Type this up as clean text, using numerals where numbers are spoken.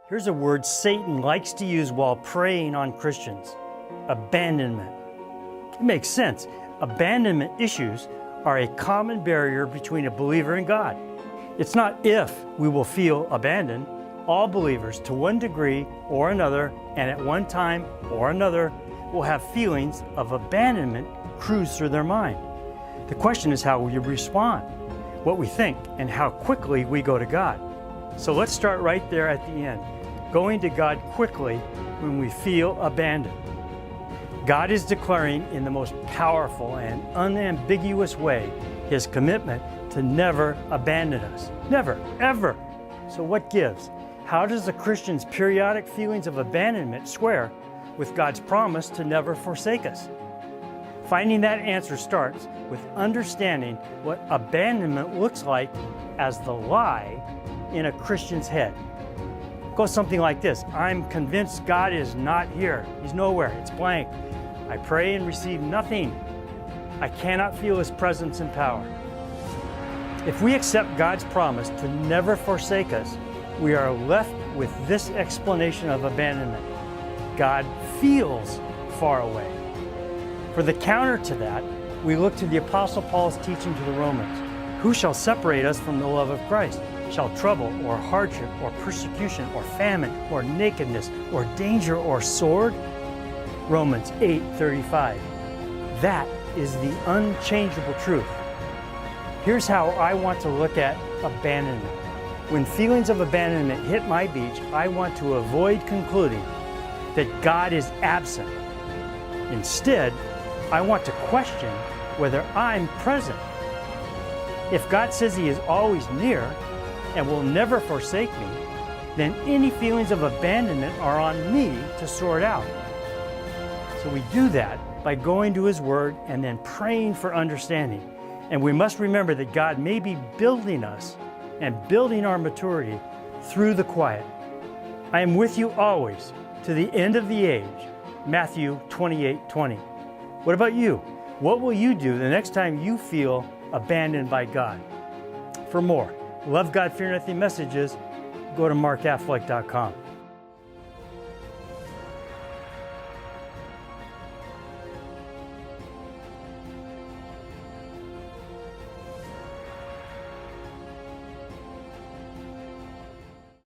Here's a word Satan likes to use while preying on Christians: abandonment. It makes sense. Abandonment issues are a common barrier between a believer and God. It's not if we will feel abandoned. All believers, to one degree or another, and at one time or another, will have feelings of abandonment cruise through their mind. The question is how we respond, what we think, and how quickly we go to God. So let's start right there at the end, going to God quickly when we feel abandoned. God is declaring in the most powerful and unambiguous way His commitment to never abandon us. Never, ever. So what gives? How does a Christian's periodic feelings of abandonment square with God's promise to never forsake us? Finding that answer starts with understanding what abandonment looks like as the lie in a Christian's head. It goes something like this: I'm convinced God is not here. He's nowhere. It's blank. I pray and receive nothing. I cannot feel His presence and power. If we accept God's promise to never forsake us, we are left with this explanation of abandonment: God feels far away. For the counter to that, we look to the Apostle Paul's teaching to the Romans. Who shall separate us from the love of Christ? Shall trouble or hardship or persecution or famine or nakedness or danger or sword? Romans 8:35. That is the unchangeable truth. Here's how I want to look at abandonment. When feelings of abandonment hit my beach, I want to avoid concluding that God is absent. Instead, I want to question whether I'm present. If God says He is always near and will never forsake me, then any feelings of abandonment are on me to sort out. So we do that by going to His Word and then praying for understanding. And we must remember that God may be building us and building our maturity through the quiet. I am with you always to the end of the age. Matthew 28:20. What about you? What will you do the next time you feel abandoned by God? For more Love God, Fear Nothing messages, go to markaffleck.com.